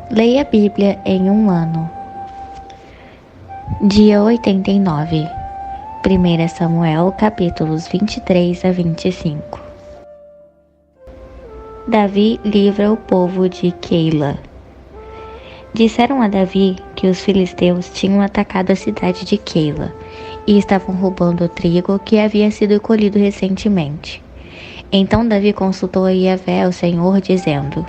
Leia a Bíblia em um ano. Dia 89. 1 Samuel, capítulos 23 a 25. Davi livra o povo de Keila. Disseram a Davi que os filisteus tinham atacado a cidade de Keila e estavam roubando o trigo que havia sido colhido recentemente. Então Davi consultou a Yahvé, o Senhor, dizendo: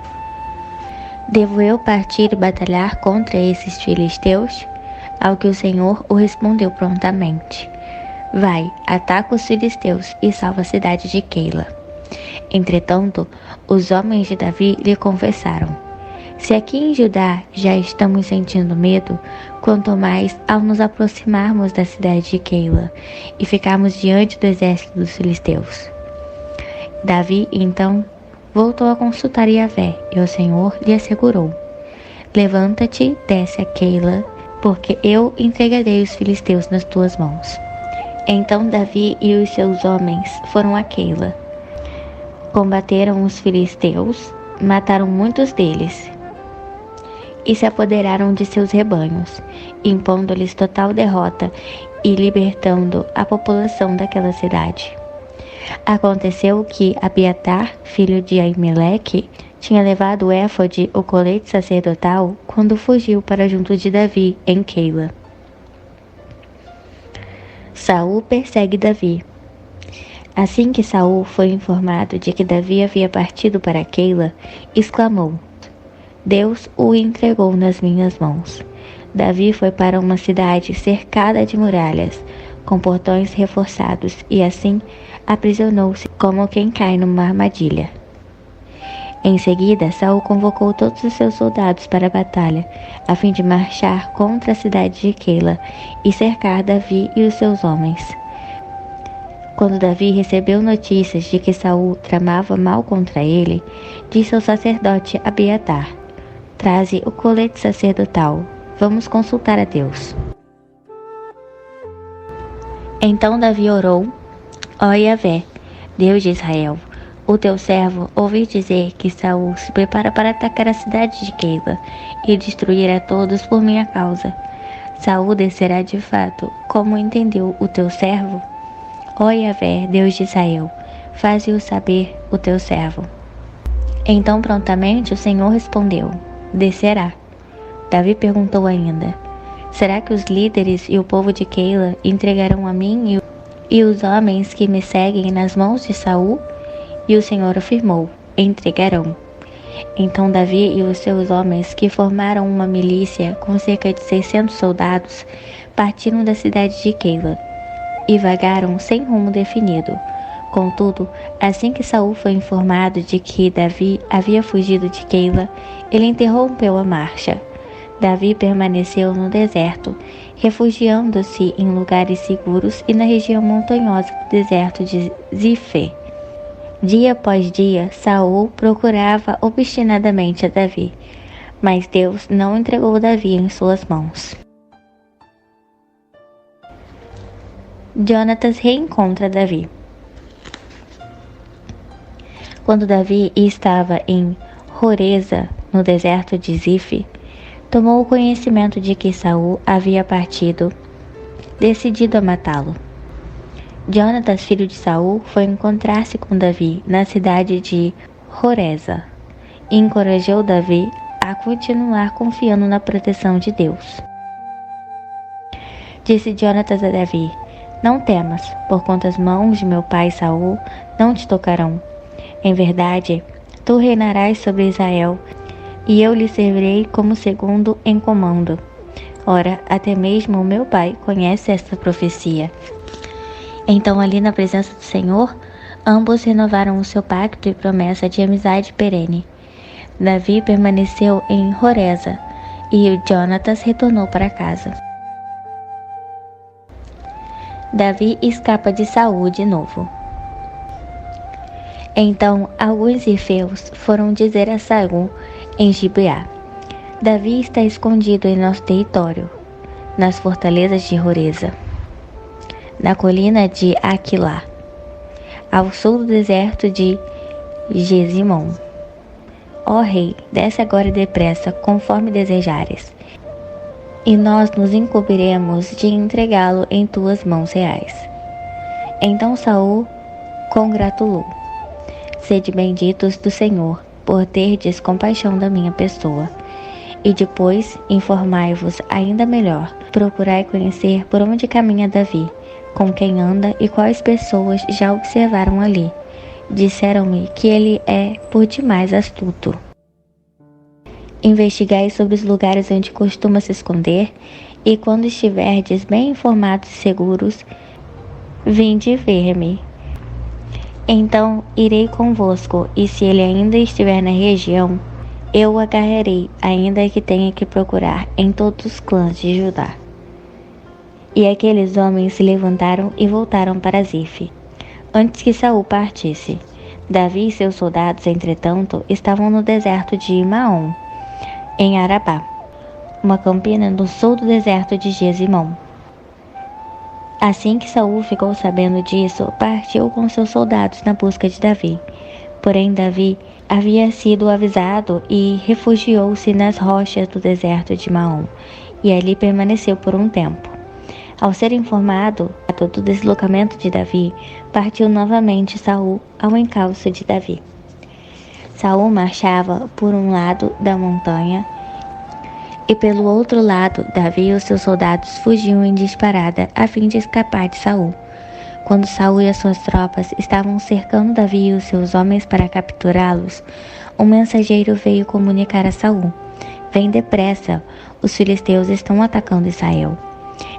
Devo eu partir e batalhar contra esses filisteus? Ao que o Senhor o respondeu prontamente: Vai, ataca os filisteus e salva a cidade de Keila. Entretanto, os homens de Davi lhe confessaram: Se aqui em Judá já estamos sentindo medo, quanto mais ao nos aproximarmos da cidade de Keila e ficarmos diante do exército dos filisteus. Davi, então, voltou a consultar Yahvé, e o Senhor lhe assegurou: Levanta-te, desce a Keila, porque eu entregarei os filisteus nas tuas mãos. Então Davi e os seus homens foram a Keila. Combateram os filisteus, mataram muitos deles e se apoderaram de seus rebanhos, impondo-lhes total derrota e libertando a população daquela cidade. Aconteceu que Abiatar, filho de Aimeleque, tinha levado o éfode, o colete sacerdotal, quando fugiu para junto de Davi, em Keila. Saul persegue Davi. Assim que Saul foi informado de que Davi havia partido para Keila, exclamou: Deus o entregou nas minhas mãos. Davi foi para uma cidade cercada de muralhas, com portões reforçados, e assim aprisionou-se como quem cai numa armadilha. Em seguida, Saul convocou todos os seus soldados para a batalha, a fim de marchar contra a cidade de Keila e cercar Davi e os seus homens. Quando Davi recebeu notícias de que Saul tramava mal contra ele, disse ao sacerdote Abiatar: Traze o colete sacerdotal, vamos consultar a Deus. Então Davi orou: Ó Yahvé, Deus de Israel, o teu servo ouvi dizer que Saul se prepara para atacar a cidade de Keila e destruir a todos por minha causa. Saul descerá de fato, como entendeu o teu servo? Ó Yahvé, Deus de Israel, faze-o saber o teu servo. Então prontamente o Senhor respondeu: Descerá. Davi perguntou ainda: Será que os líderes e o povo de Keila entregarão a mim e os homens que me seguem nas mãos de Saul? E o Senhor afirmou: Entregarão. Então Davi e os seus homens, que formaram uma milícia com cerca de 600 soldados, partiram da cidade de Keila e vagaram sem rumo definido. Contudo, assim que Saul foi informado de que Davi havia fugido de Keila, ele interrompeu a marcha. Davi permaneceu no deserto, refugiando-se em lugares seguros e na região montanhosa do deserto de Zifê. Dia após dia, Saul procurava obstinadamente a Davi, mas Deus não entregou Davi em suas mãos. Jonatas reencontra Davi. Quando Davi estava em Horesa, no deserto de Zif, tomou o conhecimento de que Saul havia partido, decidido a matá-lo. Jonatas, filho de Saul, foi encontrar-se com Davi na cidade de Horesa e encorajou Davi a continuar confiando na proteção de Deus. Disse Jonatas a Davi: Não temas, porquanto as mãos de meu pai Saul não te tocarão. Em verdade, tu reinarás sobre Israel, e eu lhe servirei como segundo em comando. Ora, até mesmo o meu pai conhece esta profecia. Então, ali na presença do Senhor, ambos renovaram o seu pacto e promessa de amizade perene. Davi permaneceu em Horesa, e Jonatas retornou para casa. Davi escapa de Saul de novo. Então, alguns zifeus foram dizer a Saul em Gibeá: Davi está escondido em nosso território, nas fortalezas de Horesa, na colina de Aquilá, ao sul do deserto de Gesimon. ó rei, desce agora depressa, conforme desejares, e nós nos incumbiremos de entregá-lo em tuas mãos reais. Então Saul congratulou: sede benditos do Senhor, por terdes compaixão da minha pessoa. E depois informai-vos ainda melhor, procurai conhecer por onde caminha Davi, com quem anda e quais pessoas já observaram ali. Disseram-me que ele é por demais astuto. Investigai sobre os lugares onde costuma se esconder, e quando estiverdes bem informados e seguros, vinde ver-me. Então irei convosco, e se ele ainda estiver na região, eu o agarrarei, ainda que tenha que procurar em todos os clãs de Judá. E aqueles homens se levantaram e voltaram para Zif, antes que Saul partisse. Davi e seus soldados, entretanto, estavam no deserto de Maom, em Arabá, uma campina no sul do deserto de Gesimom. Assim que Saul ficou sabendo disso, partiu com seus soldados na busca de Davi. Porém, Davi havia sido avisado e refugiou-se nas rochas do deserto de Maom, e ali permaneceu por um tempo. Ao ser informado do deslocamento de Davi, partiu novamente Saul ao encalço de Davi. Saul marchava por um lado da montanha, e pelo outro lado Davi e os seus soldados fugiam em disparada a fim de escapar de Saul. Quando Saul e as suas tropas estavam cercando Davi e os seus homens para capturá-los, um mensageiro veio comunicar a Saul: vem depressa, os filisteus estão atacando Israel.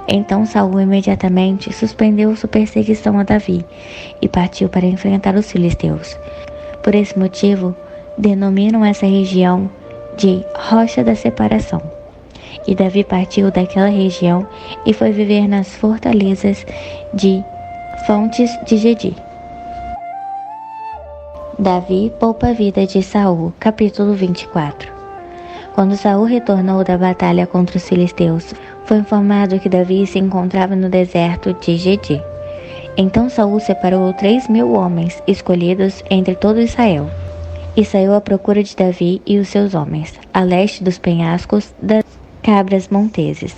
Então Saul imediatamente suspendeu sua perseguição a Davi e partiu para enfrentar os filisteus. Por esse motivo, denominam essa região de Rocha da Separação. E Davi partiu daquela região e foi viver nas fortalezas de Fontes de Gedi. Davi poupa a vida de Saul, capítulo 24. Quando Saul retornou da batalha contra os filisteus, foi informado que Davi se encontrava no deserto de Gedi. Então Saul separou 3.000 homens, escolhidos entre todo Israel, e saiu à procura de Davi e os seus homens, a leste dos penhascos das cabras monteses.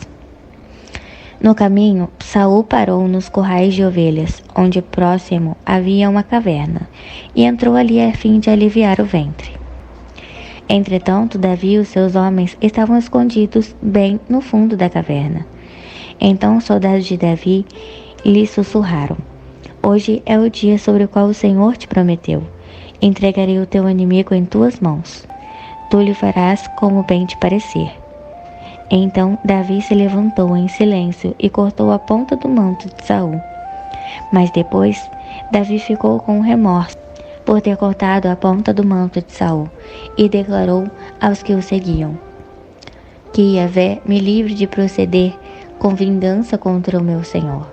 No caminho, Saul parou nos currais de ovelhas, onde próximo havia uma caverna, e entrou ali a fim de aliviar o ventre. Entretanto, Davi e os seus homens estavam escondidos bem no fundo da caverna. Então os soldados de Davi lhe sussurraram: hoje é o dia sobre o qual o Senhor te prometeu. Entregarei o teu inimigo em tuas mãos. Tu lhe farás como bem te parecer. Então Davi se levantou em silêncio e cortou a ponta do manto de Saul. Mas depois, Davi ficou com remorso por ter cortado a ponta do manto de Saul, e declarou aos que o seguiam: que Yahvé me livre de proceder com vingança contra o meu Senhor,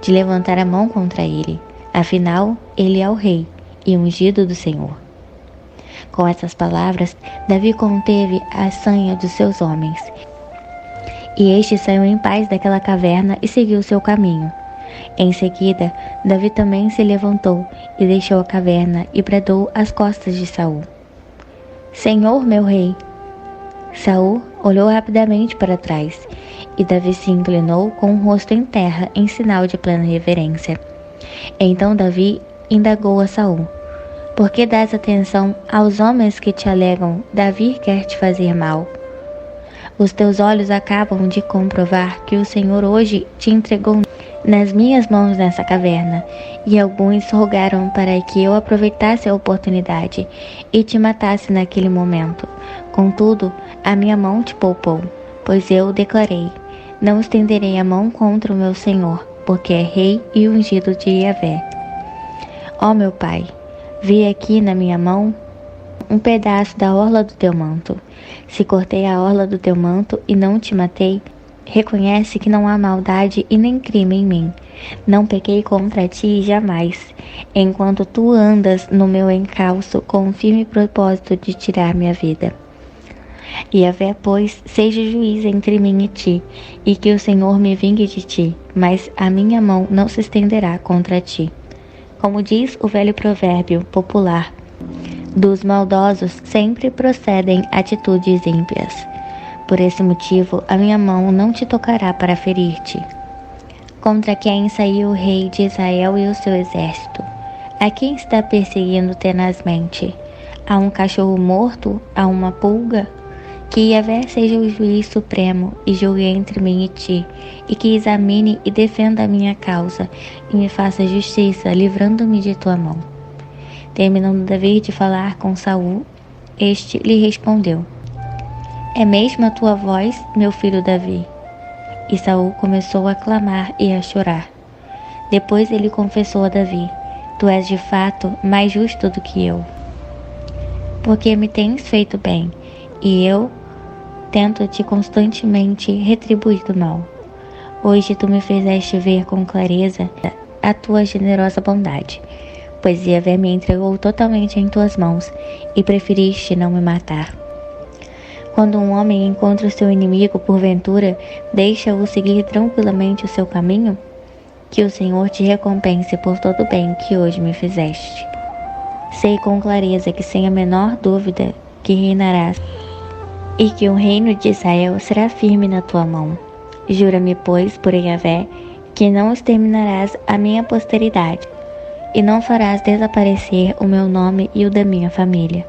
de levantar a mão contra ele, afinal ele é o rei e ungido do Senhor. Com essas palavras, Davi conteve a sanha dos seus homens, e este saiu em paz daquela caverna e seguiu seu caminho. Em seguida, Davi também se levantou e deixou a caverna e bradou às costas de Saul: Senhor, meu rei! Saul olhou rapidamente para trás, e Davi se inclinou com o rosto em terra em sinal de plena reverência. Então Davi indagou a Saul: por que dás atenção aos homens que te alegam Davi quer te fazer mal? Os teus olhos acabam de comprovar que o Senhor hoje te entregou nas minhas mãos nessa caverna, e alguns rogaram para que eu aproveitasse a oportunidade e te matasse naquele momento. Contudo, a minha mão te poupou, pois eu declarei: não estenderei a mão contra o meu Senhor, porque é rei e ungido de Yahvé. Ó meu pai, vi aqui na minha mão um pedaço da orla do teu manto. Se cortei a orla do teu manto e não te matei, reconhece que não há maldade e nem crime em mim. Não pequei contra ti jamais, enquanto tu andas no meu encalço com o firme propósito de tirar minha vida. Yahvé, pois, seja juiz entre mim e ti, e que o Senhor me vingue de ti, mas a minha mão não se estenderá contra ti. Como diz o velho provérbio popular, Dos maldosos sempre procedem atitudes ímpias. Por esse motivo, a minha mão não te tocará para ferir-te. Contra quem saiu o rei de Israel e o seu exército? A quem está perseguindo tenazmente? A um cachorro morto? A uma pulga? Que Yahvé seja o juiz supremo e julgue entre mim e ti, e que examine e defenda a minha causa, e me faça justiça, livrando-me de tua mão. Terminando Davi de falar com Saul, este lhe respondeu: É mesmo a tua voz, meu filho Davi? E Saul começou a clamar e a chorar. Depois ele confessou a Davi: Tu és de fato mais justo do que eu, porque me tens feito bem, e eu tento-te constantemente retribuir do mal. Hoje tu me fizeste ver com clareza a tua generosa bondade, pois Yahvé me entregou totalmente em tuas mãos, e preferiste não me matar. Quando um homem encontra o seu inimigo, porventura, deixa-o seguir tranquilamente o seu caminho? Que o Senhor te recompense por todo o bem que hoje me fizeste. Sei com clareza que sem a menor dúvida que reinarás, e que o reino de Israel será firme na tua mão. Jura-me, pois, por Yahvé, que não exterminarás a minha posteridade, e não farás desaparecer o meu nome e o da minha família.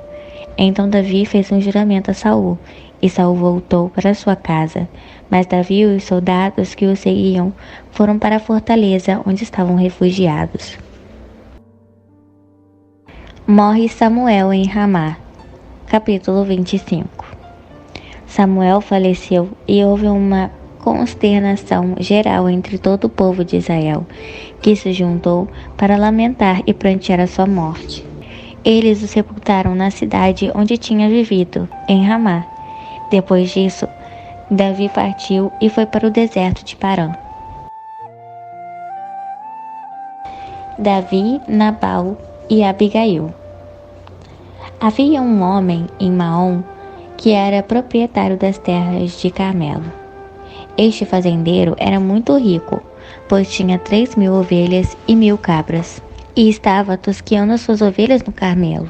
Então Davi fez um juramento a Saul, e Saul voltou para sua casa. Mas Davi e os soldados que o seguiam foram para a fortaleza onde estavam refugiados. Morre Samuel em Ramá. Capítulo 25. Samuel faleceu e houve uma consternação geral entre todo o povo de Israel, que se juntou para lamentar e prantear a sua morte. Eles o sepultaram na cidade onde tinha vivido, em Ramá. Depois disso, Davi partiu e foi para o deserto de Parã. Davi, Nabal e Abigail. Havia um homem em Maom que era proprietário das terras de Carmelo. Este fazendeiro era muito rico, pois tinha 3.000 ovelhas e 1.000 cabras, e estava tosqueando suas ovelhas no Carmelo.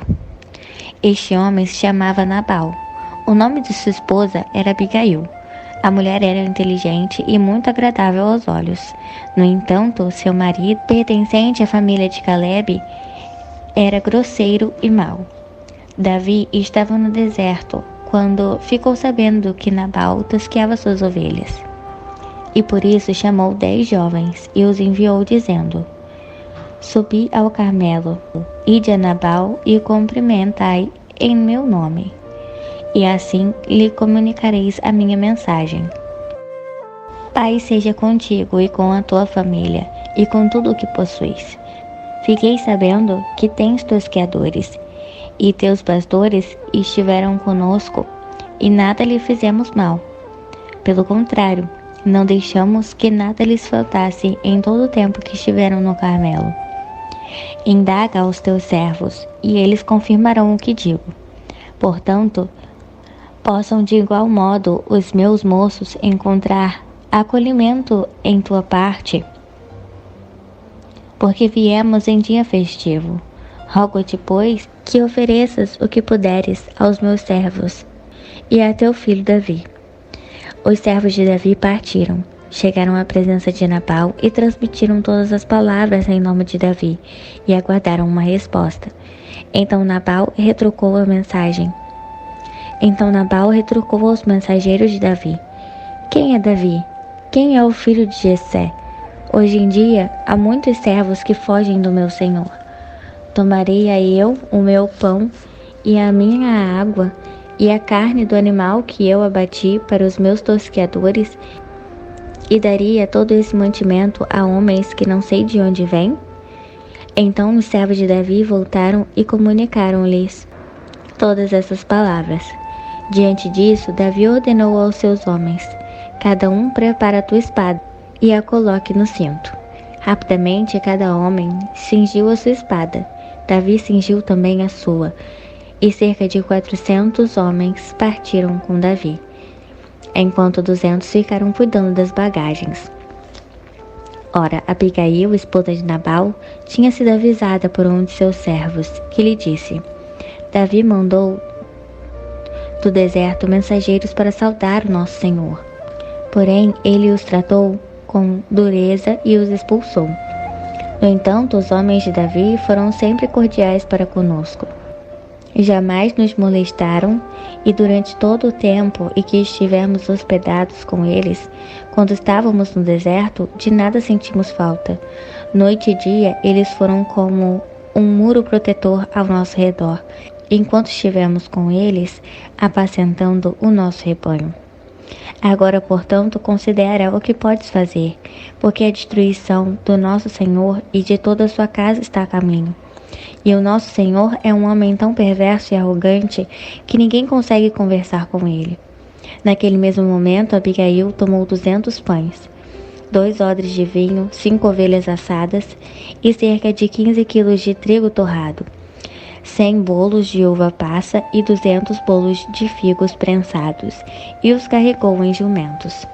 Este homem se chamava Nabal. O nome de sua esposa era Abigail. A mulher era inteligente e muito agradável aos olhos. No entanto, seu marido, pertencente à família de Caleb, era grosseiro e mau. Davi estava no deserto quando ficou sabendo que Nabal tosqueava suas ovelhas. E por isso chamou 10 jovens e os enviou dizendo: Subi ao Carmelo, ide a Nabal e cumprimentai em meu nome, e assim lhe comunicareis a minha mensagem. Pai seja contigo e com a tua família, e com tudo o que possuis. Fiquei sabendo que tens tosqueadores, e teus pastores estiveram conosco, e nada lhe fizemos mal. Pelo contrário, não deixamos que nada lhes faltasse em todo o tempo que estiveram no Carmelo. Indaga aos teus servos, e eles confirmarão o que digo. Portanto, possam de igual modo os meus moços encontrar acolhimento em tua parte, porque viemos em dia festivo. Rogo-te, pois, que ofereças o que puderes aos meus servos e a teu filho Davi. Os servos de Davi partiram, chegaram à presença de Nabal e transmitiram todas as palavras em nome de Davi e aguardaram uma resposta. Então Nabal retrucou aos mensageiros de Davi: Quem é Davi? Quem é o filho de Jessé? Hoje em dia há muitos servos que fogem do meu senhor. Tomarei a eu o meu pão e a minha água e a carne do animal que eu abati para os meus tosqueadores, e daria todo esse mantimento a homens que não sei de onde vêm? Então os servos de Davi voltaram e comunicaram-lhes todas essas palavras. Diante disso, Davi ordenou aos seus homens: Cada um prepara a tua espada e a coloque no cinto. Rapidamente cada homem cingiu a sua espada. Davi cingiu também a sua, e cerca de 400 homens partiram com Davi, enquanto 200 ficaram cuidando das bagagens. Ora, Abigail, esposa de Nabal, tinha sido avisada por um de seus servos, que lhe disse: Davi mandou do deserto mensageiros para saudar o nosso Senhor. Porém, ele os tratou com dureza e os expulsou. No entanto, os homens de Davi foram sempre cordiais para conosco. Jamais nos molestaram, e durante todo o tempo em que estivemos hospedados com eles, quando estávamos no deserto, de nada sentimos falta. Noite e dia, eles foram como um muro protetor ao nosso redor, enquanto estivemos com eles, apacentando o nosso rebanho. Agora, portanto, considera o que podes fazer, porque a destruição do nosso Senhor e de toda a sua casa está a caminho. E o nosso Senhor é um homem tão perverso e arrogante que ninguém consegue conversar com ele. Naquele mesmo momento, Abigail tomou 200 pães, 2 odres de vinho, 5 ovelhas assadas e cerca de 15 quilos de trigo torrado, 100 bolos de uva passa e 200 bolos de figos prensados, e os carregou em jumentos.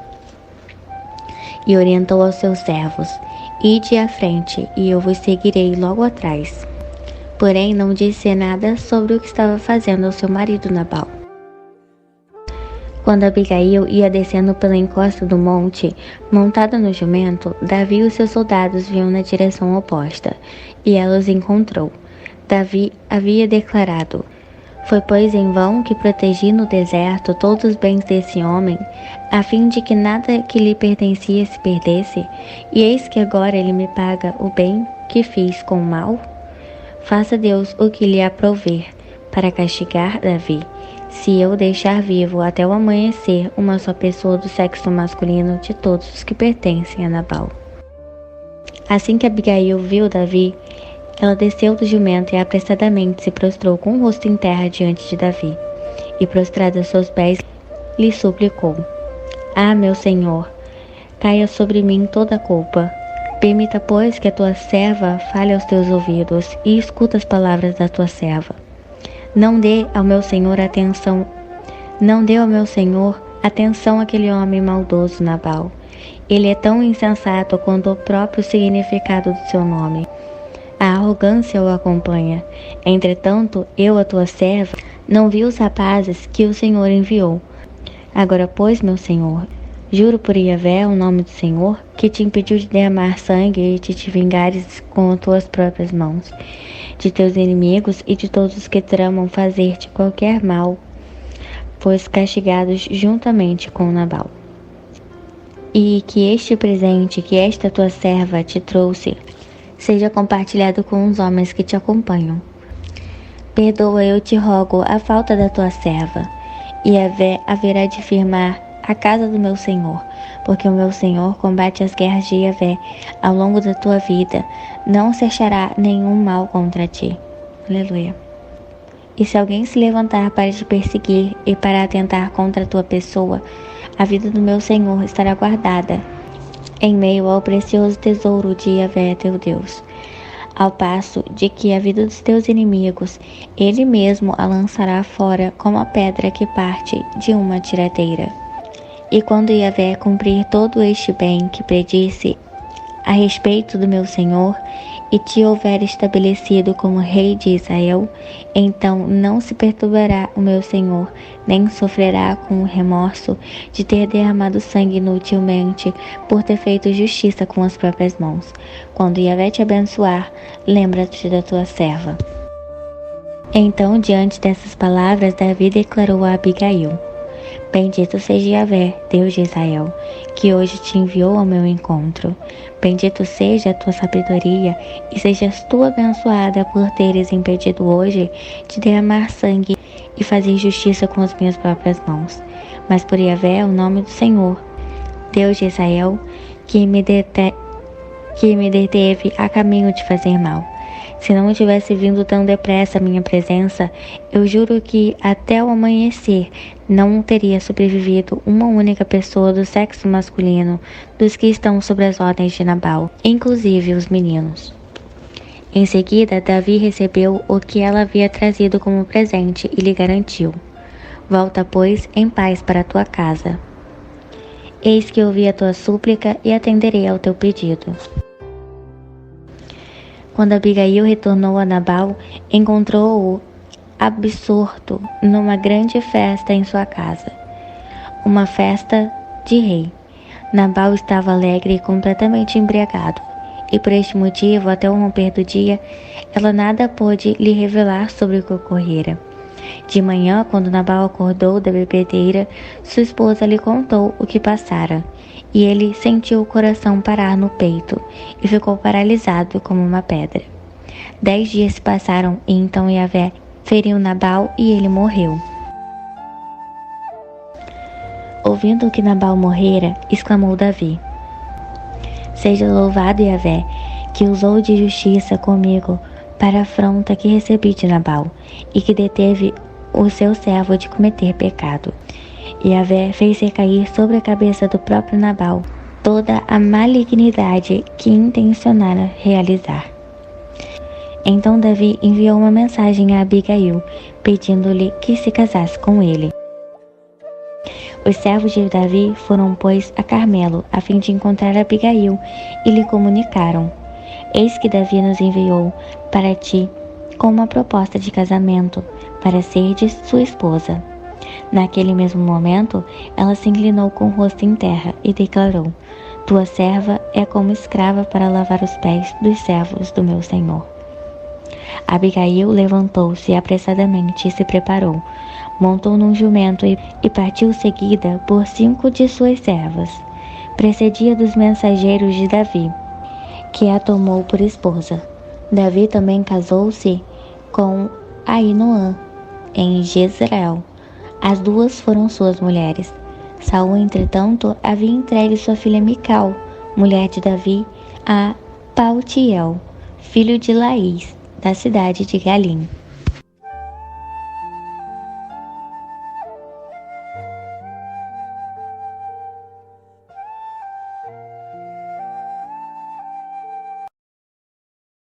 E orientou aos seus servos: Ide à frente, e eu vos seguirei logo atrás. Porém, não disse nada sobre o que estava fazendo ao seu marido Nabal. Quando Abigail ia descendo pela encosta do monte, montada no jumento, Davi e os seus soldados vinham na direção oposta, e ela os encontrou. Davi havia declarado: Foi, pois, em vão que protegi no deserto todos os bens desse homem, a fim de que nada que lhe pertencia se perdesse, e eis que agora ele me paga o bem que fiz com o mal? Faça Deus o que lhe aprouver, para castigar Davi, se eu deixar vivo até o amanhecer uma só pessoa do sexo masculino de todos os que pertencem a Nabal. Assim que Abigail viu Davi, ela desceu do jumento e apressadamente se prostrou com o rosto em terra diante de Davi, e prostrada aos seus pés, lhe suplicou: Ah, meu Senhor, caia sobre mim toda a culpa. Permita, pois, que a tua serva fale aos teus ouvidos e escuta as palavras da tua serva. Não dê ao meu Senhor atenção àquele homem maldoso Nabal. Ele é tão insensato quanto o próprio significado do seu nome. A arrogância o acompanha. Entretanto, eu, a tua serva, não vi os rapazes que o Senhor enviou. Agora, pois, meu Senhor, juro por Yahvé, o nome do Senhor, que te impediu de derramar sangue e de te vingares com tuas próprias mãos, de teus inimigos e de todos os que tramam fazer-te qualquer mal, pois castigados juntamente com Nabal. E que este presente que esta tua serva te trouxe seja compartilhado com os homens que te acompanham. Perdoa, eu te rogo, a falta da tua serva, e Yahvé haverá de firmar a casa do meu Senhor, porque o meu Senhor combate as guerras de Yahvé ao longo da tua vida, não se achará nenhum mal contra ti. Aleluia. E se alguém se levantar para te perseguir e para atentar contra a tua pessoa, a vida do meu Senhor estará guardada em meio ao precioso tesouro de Yahvé teu Deus, ao passo de que a vida dos teus inimigos, ele mesmo a lançará fora como a pedra que parte de uma tirateira. E quando Yahvé cumprir todo este bem que predisse a respeito do meu Senhor, e te houver estabelecido como rei de Israel, então não se perturbará o meu Senhor, nem sofrerá com o remorso de ter derramado sangue inutilmente, por ter feito justiça com as próprias mãos. Quando Yahvé te abençoar, lembra-te da tua serva. Então, diante dessas palavras, Davi declarou a Abigail: Bendito seja Yahvé, Deus de Israel, que hoje te enviou ao meu encontro. Bendito seja a tua sabedoria, e sejas tu abençoada por teres impedido hoje de derramar sangue e fazer justiça com as minhas próprias mãos. Mas por Yahvé, o nome do Senhor, Deus de Israel, que me deteve a caminho de fazer mal. Se não tivesse vindo tão depressa à minha presença, eu juro que até o amanhecer não teria sobrevivido uma única pessoa do sexo masculino dos que estão sob as ordens de Nabal, inclusive os meninos. Em seguida, Davi recebeu o que ela havia trazido como presente e lhe garantiu: Volta, pois, em paz para a tua casa. Eis que ouvi a tua súplica e atenderei ao teu pedido. Quando Abigail retornou a Nabal, encontrou-o absorto numa grande festa em sua casa, uma festa de rei. Nabal estava alegre e completamente embriagado, e por este motivo, até o romper do dia, ela nada pôde lhe revelar sobre o que ocorrera. De manhã, quando Nabal acordou da bebedeira, sua esposa lhe contou o que passara, e ele sentiu o coração parar no peito e ficou paralisado como uma pedra. 10 dias se passaram e então Yahvé feriu Nabal e ele morreu. Ouvindo que Nabal morrera, exclamou Davi: Seja louvado Yahvé, que usou de justiça comigo para a afronta que recebi de Nabal, e que deteve o seu servo de cometer pecado. Yahvé fez recair sobre a cabeça do próprio Nabal toda a malignidade que intencionara realizar. Então Davi enviou uma mensagem a Abigail, pedindo-lhe que se casasse com ele. Os servos de Davi foram, pois, a Carmelo, a fim de encontrar Abigail, e lhe comunicaram: Eis que Davi nos enviou para ti com uma proposta de casamento, para serdes sua esposa. Naquele mesmo momento, ela se inclinou com o rosto em terra e declarou: Tua serva é como escrava para lavar os pés dos servos do meu senhor. Abigail levantou-se apressadamente e se preparou, montou num jumento e partiu seguida por 5 de suas servas. Precedia dos mensageiros de Davi, que a tomou por esposa. Davi também casou-se com Ainoã, em Jezreel. As 2 foram suas mulheres. Saul, entretanto, havia entregue sua filha Mical, mulher de Davi, a Paltiel, filho de Laís, da cidade de Galim.